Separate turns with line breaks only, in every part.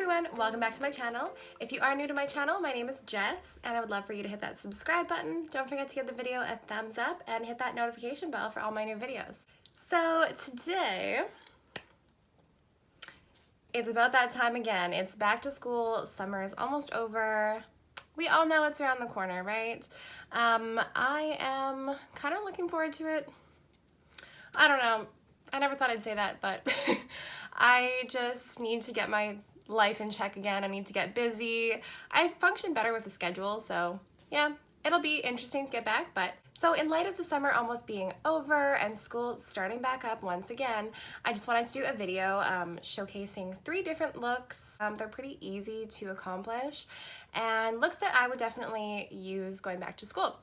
everyone, welcome back to my channel. If you are new to my channel, my name is Jess and I would love for you to hit that subscribe button. Don't forget to give the video a thumbs up and hit that notification bell for all my new videos. So today, it's about that time again. It's back to school, summer is almost over. We all know it's around the corner, right? I am kind of looking forward to it. I don't know, I never thought I'd say that, but I just need to get my life in check again. I need to get busy. I function better with the schedule, so yeah, it'll be interesting to get back. But so in light of the summer almost being over and school starting back up once again, I just wanted to do a video showcasing 3 different looks. They're pretty easy to accomplish and looks that I would definitely use going back to school.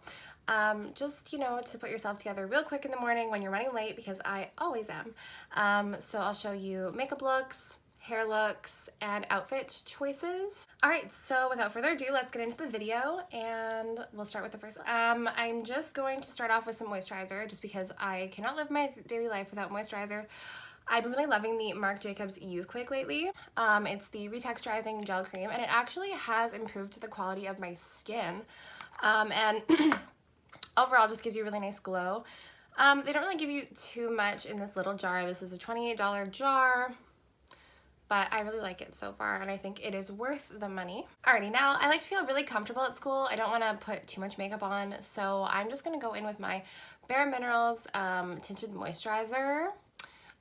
Just, you know, to put yourself together real quick in the morning when you're running late, because I always am. So I'll show you makeup looks, hair looks, and outfit choices. Alright, so without further ado, let's get into the video and we'll start with the first. I'm just going to start off with some moisturizer just because I cannot live my daily life without moisturizer. I've been really loving the Marc Jacobs Youthquake lately. It's the Retexturizing Gel Cream and it actually has improved the quality of my skin. And overall just gives you a really nice glow. They don't really give you too much in this little jar. This is a $28 jar, but I really like it so far and I think it is worth the money. Alrighty, now I like to feel really comfortable at school. I don't want to put too much makeup on, so I'm just going to go in with my Bare Minerals Tinted Moisturizer.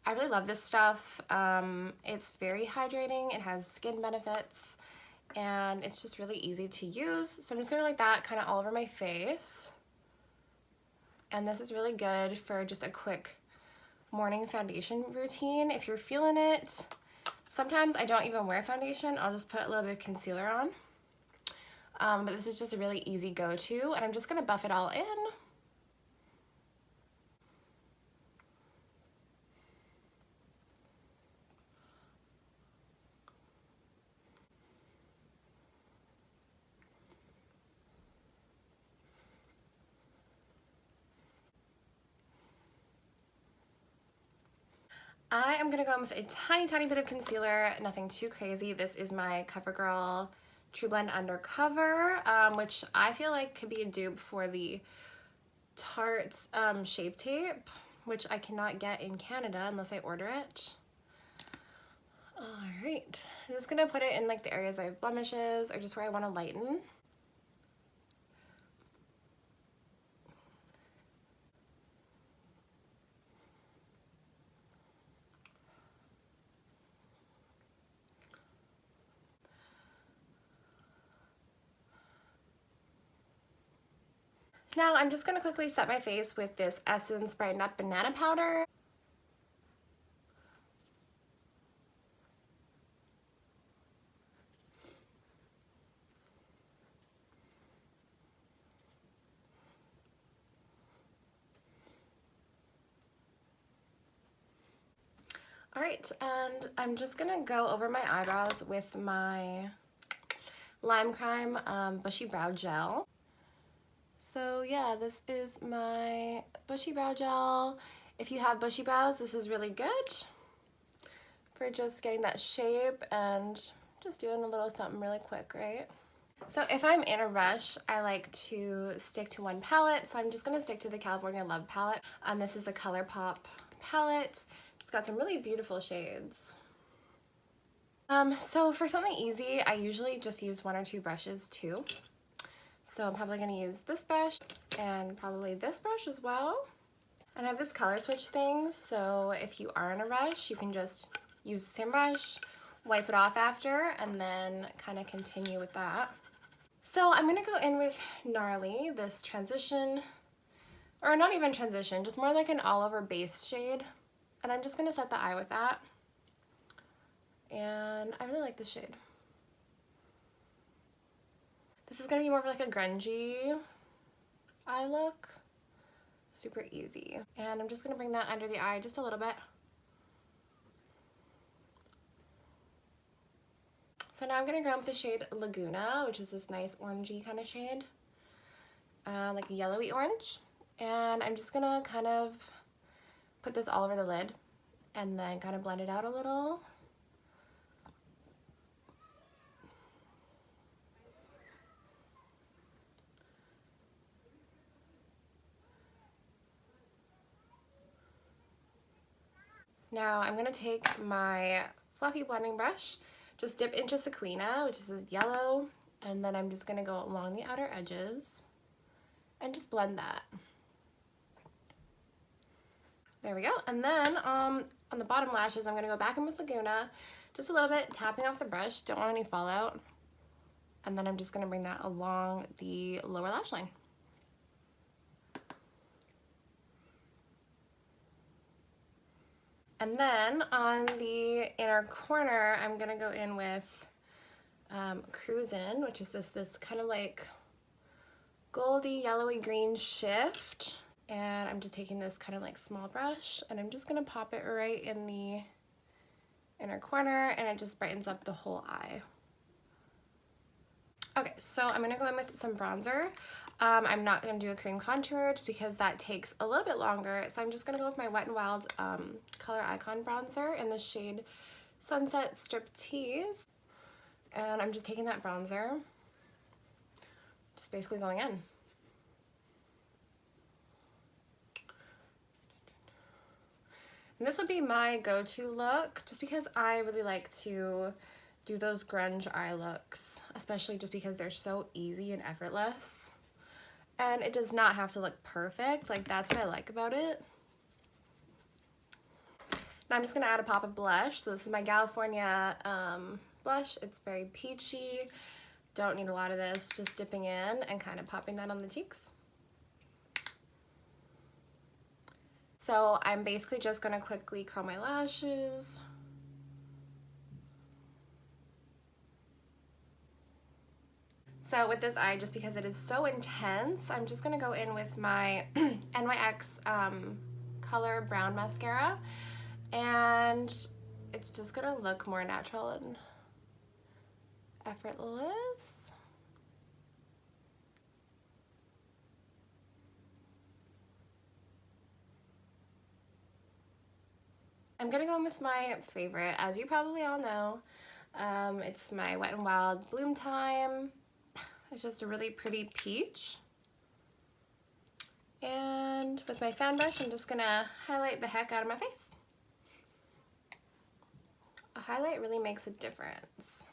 I really love this stuff. It's very hydrating, it has skin benefits, and it's just really easy to use. So I'm just going to like that kind of all over my face. And this is really good for just a quick morning foundation routine if you're feeling it. Sometimes I don't even wear foundation, I'll just put a little bit of concealer on. But this is just a really easy go-to, and I'm just gonna buff it all in. I am gonna go in with a tiny bit of concealer, nothing too crazy. This is my CoverGirl True Blend Undercover, which I feel like could be a dupe for the Tarte Shape Tape, which I cannot get in Canada unless I order it. Alright, I'm just gonna put it in like the areas I have blemishes or just where I want to lighten. Now I'm just going to quickly set my face with this Essence Brighten Up Banana Powder. Alright, and I'm just going to go over my eyebrows with my Lime Crime Bushy Brow Gel. So yeah, this is my bushy brow gel. If you have bushy brows, this is really good for just getting that shape and just doing a little something really quick, right? So if I'm in a rush, I like to stick to one palette. So I'm just gonna stick to the California Love palette. This is a ColourPop palette. It's got some really beautiful shades. So for something easy, I usually just use 1 or 2 brushes too. So I'm probably going to use this brush and probably this brush as well. And I have this color switch thing, so if you are in a rush, you can just use the same brush, wipe it off after, and then kind of continue with that. So I'm going to go in with Gnarly, this transition, or not even transition, just more like an all-over base shade. And I'm just going to set the eye with that. And I really like this shade. This is going to be more of like a grungy eye look. Super easy. And I'm just going to bring that under the eye just a little bit. So now I'm going to go in with the shade Laguna, which is this nice orangey kind of shade. Like a yellowy orange. And I'm just going to kind of put this all over the lid and then kind of blend it out a little. Now I'm gonna take my fluffy blending brush, just dip into Sequina, which is this yellow, and then I'm just gonna go along the outer edges and just blend that. There we go. And then on the bottom lashes, I'm gonna go back in with Laguna, just a little bit, tapping off the brush, don't want any fallout. And then I'm just gonna bring that along the lower lash line. And then on the inner corner, I'm gonna go in with Cruisin', which is just this kind of like goldy, yellowy green shift. And I'm just taking this kind of like small brush and I'm just gonna pop it right in the inner corner, and it just brightens up the whole eye. Okay, so I'm gonna go in with some bronzer. I'm not gonna do a cream contour just because that takes a little bit longer. So I'm just gonna go with my Wet n Wild Color Icon bronzer in the shade Sunset Striptease. And I'm just taking that bronzer, just basically going in. And this would be my go-to look, just because I really like to do those grunge eye looks, especially just because they're so easy and effortless. And it does not have to look perfect, like that's what I like about it. Now I'm just gonna add a pop of blush. So this is my California blush. It's very peachy. Don't need a lot of this, just dipping in and kind of popping that on the cheeks. So I'm basically just gonna quickly curl my lashes. So with this eye, just because it is so intense, I'm just gonna go in with my NYX Color Brown Mascara, and it's just gonna look more natural and effortless. I'm gonna go in with my favorite, as you probably all know. It's my Wet n Wild Bloom Time. It's just a really pretty peach. And with my fan brush, I'm just gonna highlight the heck out of my face. A highlight really makes a difference.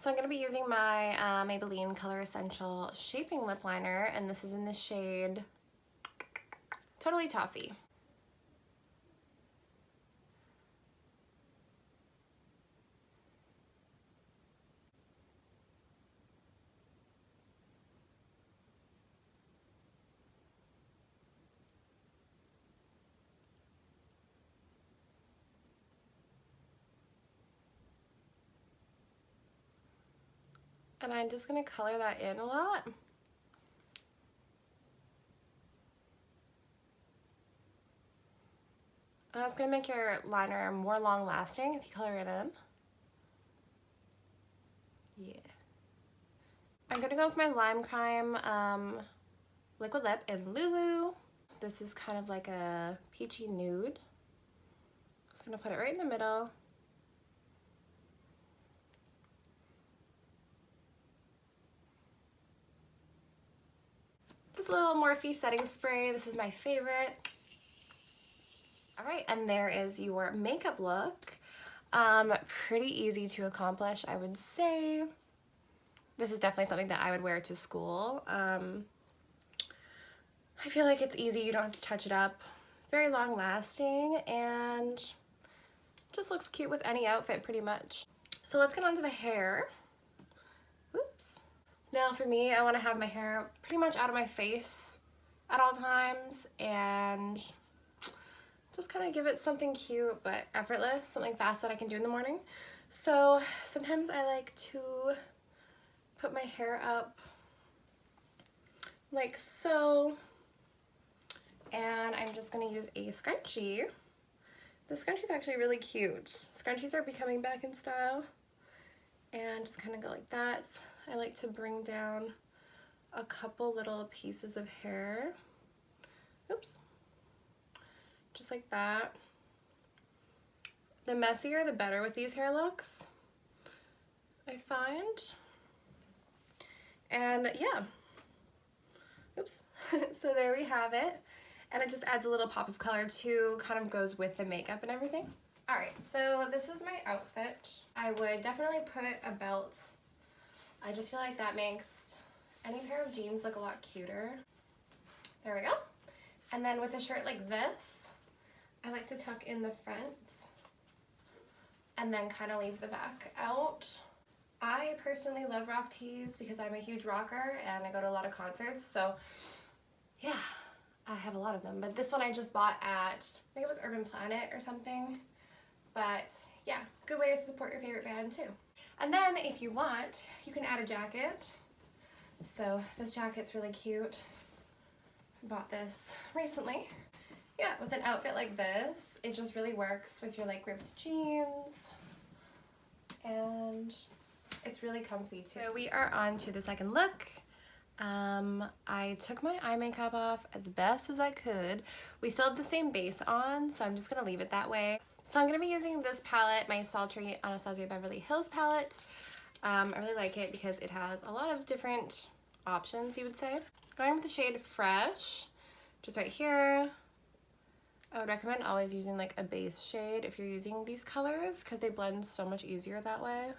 So I'm going to be using my Maybelline Color Essential Shaping Lip Liner, and this is in the shade Totally Toffee. And I'm just going to color that in a lot. And that's going to make your liner more long lasting if you color it in. Yeah. I'm going to go with my Lime Crime Liquid Lip in Lulu. This is kind of like a peachy nude. Just going to put it right in the middle. Just a little Morphe setting spray. This is my favorite. All right, and there is your makeup look. Pretty easy to accomplish, I would say. This is definitely something that I would wear to school. I feel like it's easy, you don't have to touch it up. Very long lasting, and just looks cute with any outfit pretty much. So let's get on to the hair. Oops. Now for me, I want to have my hair pretty much out of my face at all times, and just kind of give it something cute but effortless, something fast that I can do in the morning. So sometimes I like to put my hair up like so, and I'm just going to use a scrunchie. The scrunchie is actually really cute. Scrunchies are becoming back in style, and just kind of go like that. I like to bring down a couple little pieces of hair. Oops. Just like that. The messier the better with these hair looks, I find. And yeah. Oops. So there we have it. And it just adds a little pop of color too, kind of goes with the makeup and everything. Alright, so this is my outfit. I would definitely put a belt. I just feel like that makes any pair of jeans look a lot cuter. There we go. And then with a shirt like this, I like to tuck in the front and then kind of leave the back out. I personally love rock tees because I'm a huge rocker and I go to a lot of concerts, so yeah, I have a lot of them. But this one I just bought at, I think it was Urban Planet or something. But yeah, good way to support your favorite band too. And then if you want, you can add a jacket. So this jacket's really cute. I bought this recently. Yeah, with an outfit like this, it just really works with your like ripped jeans. And it's really comfy too. So we are on to the second look. I took my eye makeup off as best as I could. We still have the same base on, so I'm just gonna leave it that way. So I'm gonna be using this palette, my Sultry Anastasia Beverly Hills palette. I really like it because it has a lot of different options, you would say. Going with the shade Fresh, just right here. I would recommend always using like a base shade if you're using these colors because they blend so much easier that way.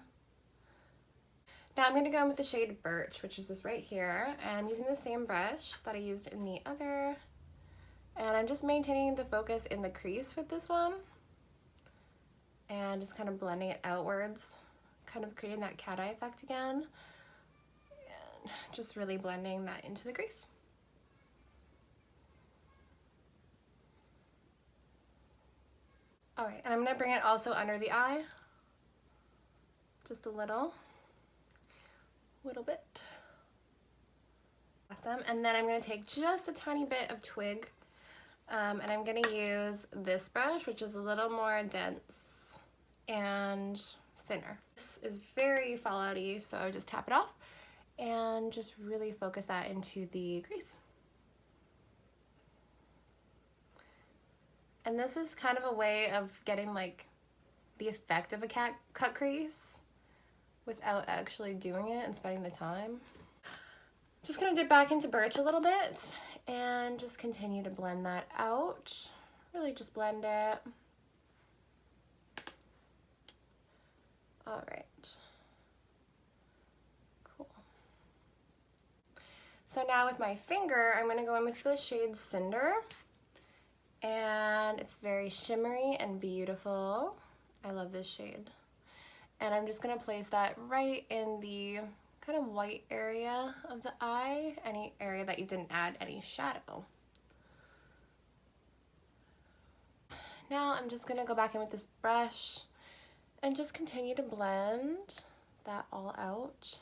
Now I'm going to go in with the shade Birch, which is just right here, and I'm using the same brush that I used in the other, and I'm just maintaining the focus in the crease with this one, and just kind of blending it outwards, kind of creating that cat eye effect again, and just really blending that into the crease. Alright, and I'm going to bring it also under the eye, just a little bit. Awesome. And then I'm going to take just a tiny bit of Twig, and I'm going to use this brush, which is a little more dense and thinner. This is very fallouty, so I would just tap it off and just really focus that into the crease. And this is kind of a way of getting like the effect of a cut crease without actually doing it and spending the time. Just gonna dip back into Birch a little bit and just continue to blend that out. Really just blend it. All right. Cool. So now with my finger, I'm gonna go in with the shade Cinder. And it's very shimmery and beautiful. I love this shade. And I'm just gonna place that right in the kind of white area of the eye, any area that you didn't add any shadow. Now I'm just gonna go back in with this brush and just continue to blend that all out.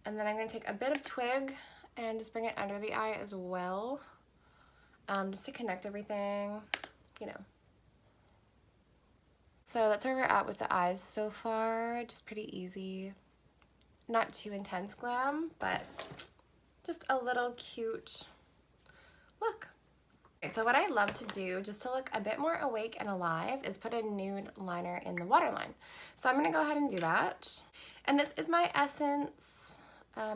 And then I'm gonna take a bit of Twig and just bring it under the eye as well, just to connect everything, you know. So that's where we're at with the eyes so far. Just pretty easy. Not too intense glam, but just a little cute look. So what I love to do, just to look a bit more awake and alive, is put a nude liner in the waterline. So I'm going to go ahead and do that. And this is my Essence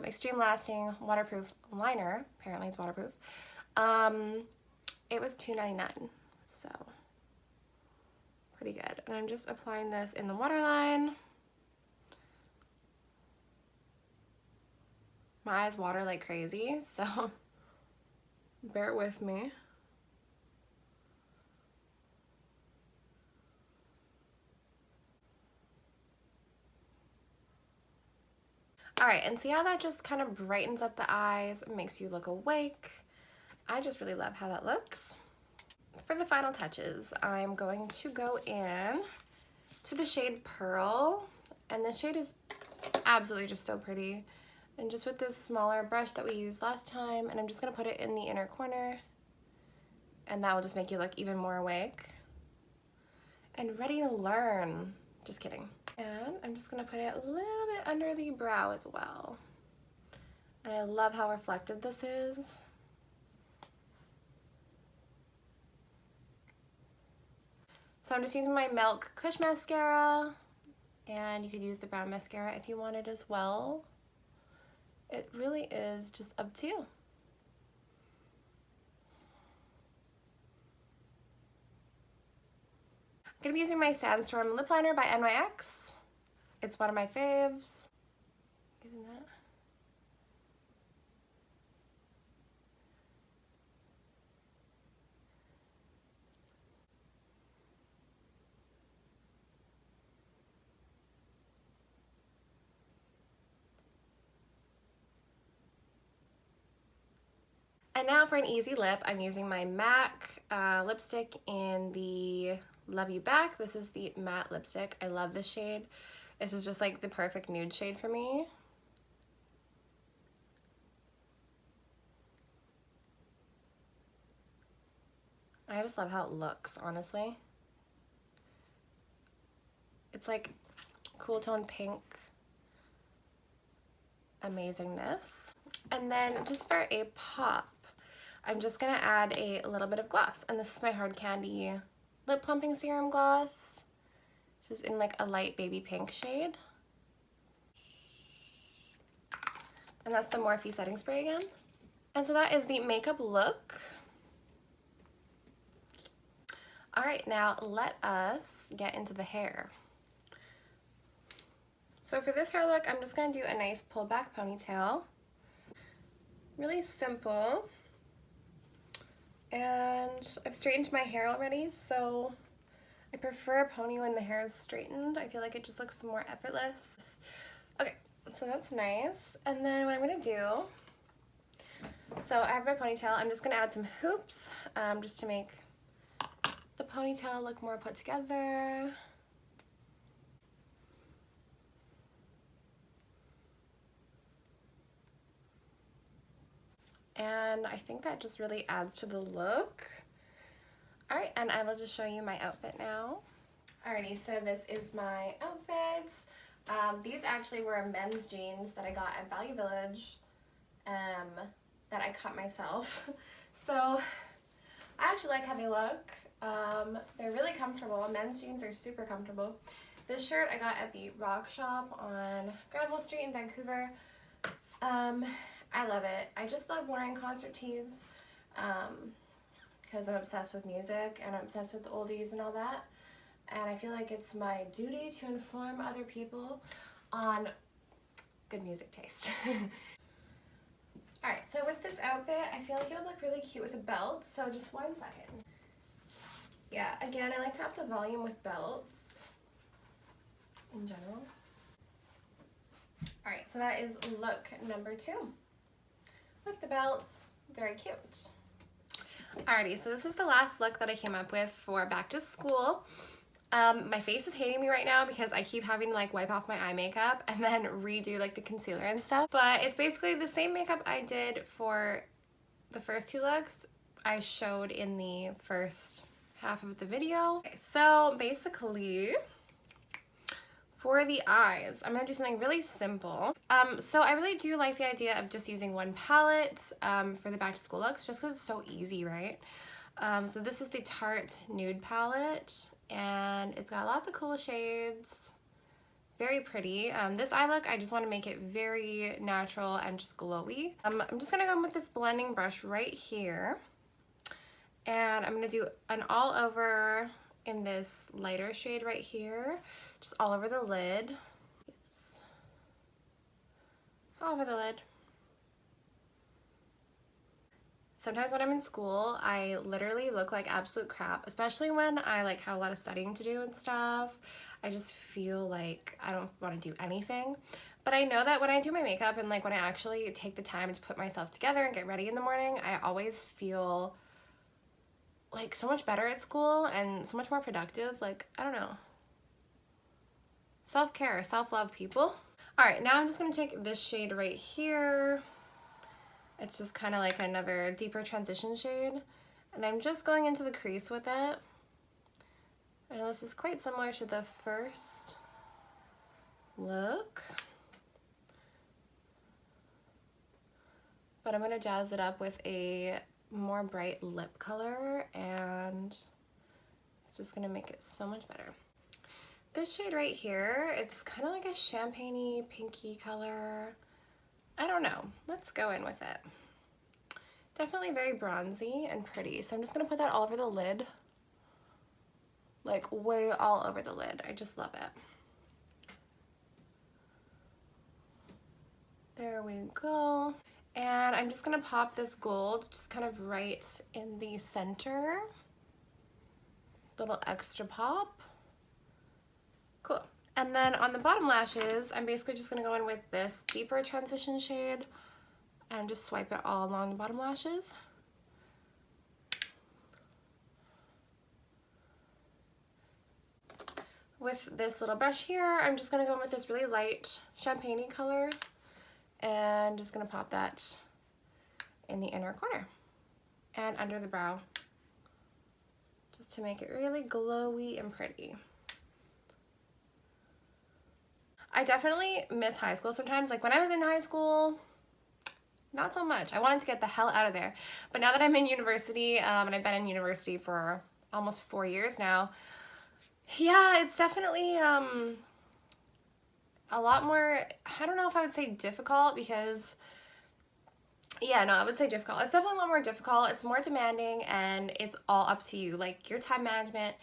Extreme Lasting Waterproof Liner. Apparently it's waterproof. It was $2.99, so pretty good. And I'm just applying this in the waterline. My eyes water like crazy, so bear with me. All right, and see how that just kind of brightens up the eyes, makes you look awake. I just really love how that looks. For the final touches, I'm going to go in to the shade Pearl, and this shade is absolutely just so pretty. And just with this smaller brush that we used last time, and I'm just gonna put it in the inner corner, and that will just make you look even more awake and ready to learn. Just kidding. And I'm just gonna put it a little bit under the brow as well. And I love how reflective this is. So I'm just using my Milk Kush Mascara, and you could use the brown mascara if you wanted as well. It really is just up to you. gonna be using my Sandstorm lip liner by NYX. It's one of my faves. Isn't that? And now for an easy lip, I'm using my MAC lipstick in the Love You Back. This is the matte lipstick. I love this shade. This is just like the perfect nude shade for me. I just love how it looks, honestly. It's like cool tone pink amazingness. And then just for a pop, I'm just gonna add a little bit of gloss. And this is my Hard Candy Lip Plumping Serum Gloss. This is in like a light baby pink shade. And that's the Morphe setting spray again. And so that is the makeup look. All right, now let us get into the hair. So for this hair look, I'm just gonna do a nice pulled back ponytail. Really simple. And I've straightened my hair already, so I prefer a pony when the hair is straightened. I feel like it just looks more effortless. Okay, so that's nice. And then what I'm gonna do, so I have my ponytail. I'm just gonna add some hoops just to make the ponytail look more put together. And I think that just really adds to the look. All right, and I will just show you my outfit now. Alrighty, so this is my outfits. These actually were men's jeans that I got at Value Village that I cut myself. So I actually like how they look. They're really comfortable. Men's jeans are super comfortable. This shirt I got at the Rock Shop on Granville Street in Vancouver. I love it. I just love wearing concert tees because I'm obsessed with music and I'm obsessed with the oldies and all that. And I feel like it's my duty to inform other people on good music taste. Alright, so with this outfit, I feel like it would look really cute with a belt, so just 1 second. Yeah, again, I like to up the volume with belts in general. Alright, so that is look number 2. With the belts, very cute. Alrighty, so this is the last look that I came up with for back to school. My face is hating me right now because I keep having to like wipe off my eye makeup and then redo like the concealer and stuff. But it's basically the same makeup I did for the first 2 looks I showed in the first half of the video. Okay, so basically, for the eyes, I'm gonna do something really simple. So I really do like the idea of just using one palette for the back to school looks just because it's so easy, right? So this is the Tarte Nude palette and it's got lots of cool shades. Very pretty. This eye look, I just want to make it very natural and just glowy. I'm just gonna go in with this blending brush right here and I'm gonna do an all over in this lighter shade right here. Just all over the lid. Yes. It's all over the lid. Sometimes when I'm in school, I literally look like absolute crap, especially when I like have a lot of studying to do and stuff. I just feel like I don't want to do anything. But I know that when I do my makeup and like when I actually take the time to put myself together and get ready in the morning, I always feel like so much better at school and so much more productive. Like, I don't know. Self-care, self-love, people. All right, now I'm just gonna take this shade right here. It's just kind of like another deeper transition shade. And I'm just going into the crease with it. I know this is quite similar to the first look. But I'm gonna jazz it up with a more bright lip color and it's just gonna make it so much better. This shade right here, it's kind of like a champagne-y, pinky color. I don't know. Let's go in with it. Definitely very bronzy and pretty. So I'm just going to put that all over the lid. like way all over the lid. I just love it. There we go. And I'm just gonna pop this gold just kind of right in the center. Little extra pop. Cool. And then on the bottom lashes, I'm basically just gonna go in with this deeper transition shade and just swipe it all along the bottom lashes. With this little brush here, I'm just gonna go in with this really light champagne-y color and just gonna pop that in the inner corner and under the brow, just to make it really glowy and pretty. I definitely miss high school sometimes. Like when I was in high school, not so much. I wanted to get the hell out of there. But now that I'm in university, and I've been in university for almost 4 years now, yeah, it's definitely a lot more, I don't know if I would say difficult, because yeah, no, I would say difficult. It's definitely a lot more difficult. It's more demanding, and it's all up to you. Like your time management,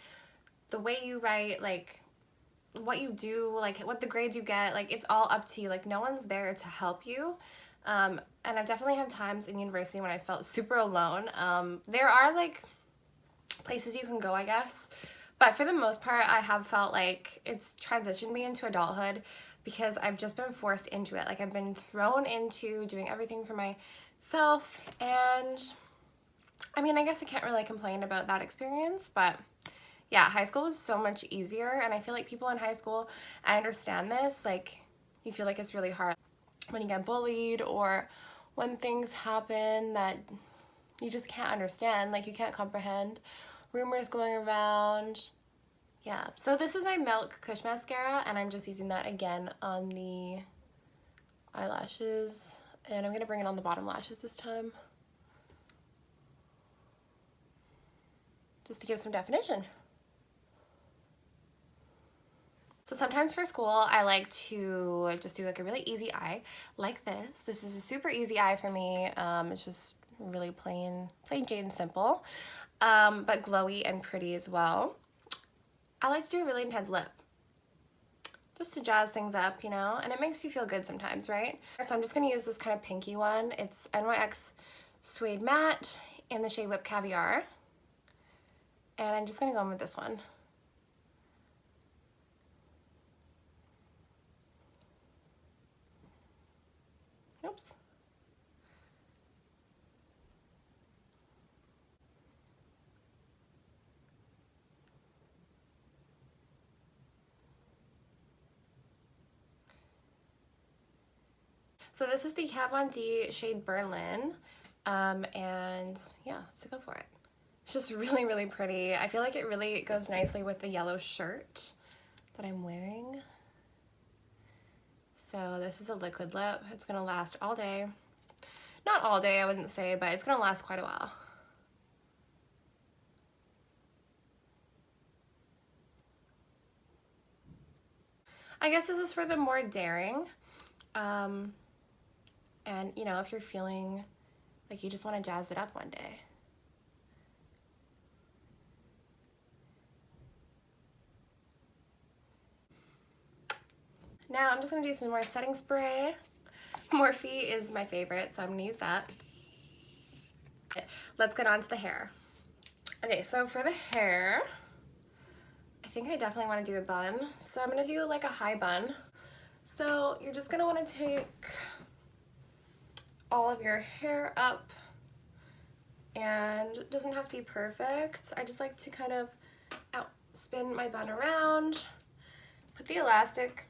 the way you write, like what you do, like what the grades you get, like it's all up to you. Like no one's there to help you. And I've definitely had times in university when I felt super alone. There are like places you can go, I guess, but for the most part, I have felt like it's transitioned me into adulthood, because I've just been forced into it. Like I've been thrown into doing everything for myself, and I mean, I guess I can't really complain about that experience, but yeah, high school was so much easier, and I feel like people in high school, I understand this, like you feel like it's really hard when you get bullied or when things happen that you just can't understand, like you can't comprehend, rumors going around. Yeah, so this is my Milk Kush Mascara, and I'm just using that again on the eyelashes, and I'm gonna bring it on the bottom lashes this time, just to give some definition. So sometimes for school, I like to just do like a really easy eye like this. This is a super easy eye for me. It's just really plain Jane simple, but glowy and pretty as well. I like to do a really intense lip, just to jazz things up, you know, and it makes you feel good sometimes, right? So I'm just gonna use this kind of pinky one. It's NYX Suede Matte in the shade Whipped Caviar, and I'm just gonna go in with this one. Oops. So this is the Kat Von D shade Berlin, and yeah, let's go for it. It's just really, really pretty. I feel like it really goes nicely with the yellow shirt that I'm wearing. So this is a liquid lip. It's gonna last all day. Not all day, I wouldn't say, but it's gonna last quite a while. I guess this is for the more daring. And you know, if you're feeling like you just want to jazz it up one day. Now I'm just gonna do some more setting spray. Morphe is my favorite, so I'm gonna use that. Let's get on to the hair. Okay, so for the hair, I think I definitely want to do a bun. So I'm gonna do like a high bun. So you're just gonna want to take all of your hair up, and it doesn't have to be perfect. I just like to kind of spin my bun around, put the elastic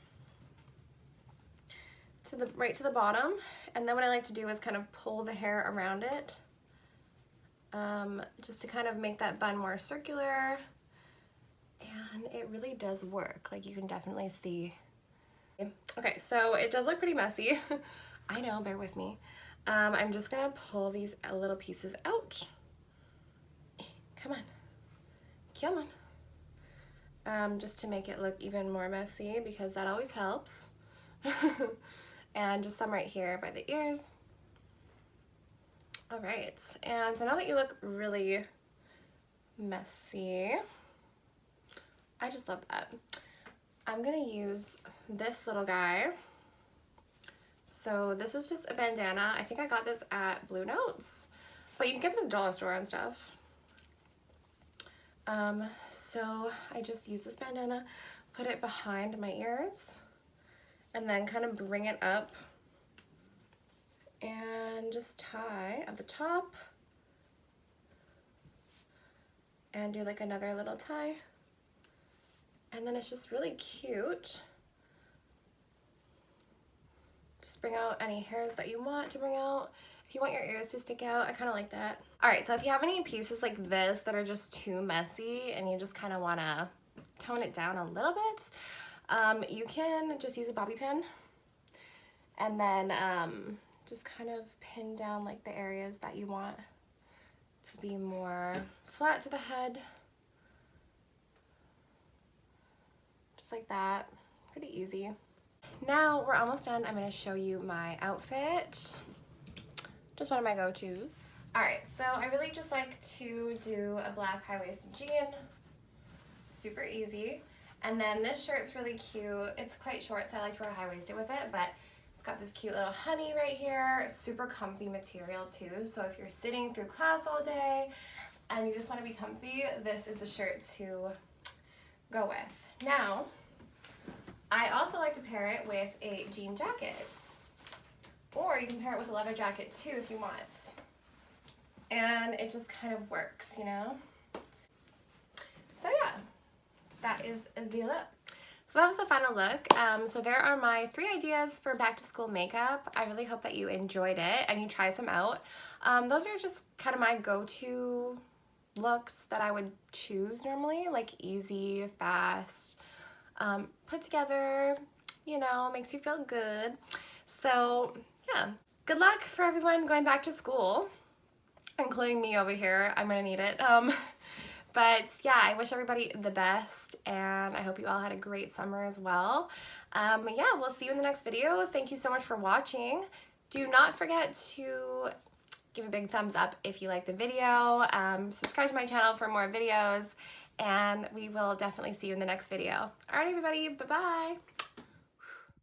to the right to the bottom, and then what I like to do is kind of pull the hair around it, just to kind of make that bun more circular, and it really does work. Like you can definitely see. Okay, so it does look pretty messy. I know, bear with me. I'm just gonna pull these little pieces out. Come on, come on. Just to make it look even more messy, because that always helps. And just some right here by the ears. All right, and so now that you look really messy, I just love that. I'm gonna use this little guy. So this is just a bandana. I think I got this at Blue Notes, but you can get them at the dollar store and stuff. So I just use this bandana, put it behind my ears, and then kind of bring it up and just tie at the top and do like another little tie. And then it's just really cute. Just bring out any hairs that you want to bring out. If you want your ears to stick out, I kind of like that. All right, so if you have any pieces like this that are just too messy and you just kind of want to tone it down a little bit, you can just use a bobby pin and then just kind of pin down like the areas that you want to be more flat to the head. Just like that, pretty easy. Now we're almost done. I'm gonna show you my outfit. Just one of my go-tos. All right, so I really just like to do a black high-waisted jean. Super easy. And then this shirt's really cute. It's quite short, so I like to wear high-waisted with it, but it's got this cute little honey right here. Super comfy material too. So if you're sitting through class all day and you just want to be comfy, this is a shirt to go with. Now, I also like to pair it with a jean jacket. Or you can pair it with a leather jacket too if you want. And it just kind of works, you know? So yeah, that is the look. So that was the final look. So there are my 3 ideas for back to school makeup. I really hope that you enjoyed it and you try some out. Those are just kind of my go-to looks that I would choose normally, like easy, fast, put together, you know, makes you feel good. So yeah, good luck for everyone going back to school, including me over here. I'm gonna need it. But yeah, I wish everybody the best and I hope you all had a great summer as well. Yeah, we'll see you in the next video. Thank you so much for watching. Do not forget to give a big thumbs up if you like the video. Subscribe to my channel for more videos and we will definitely see you in the next video. All right, everybody, bye-bye.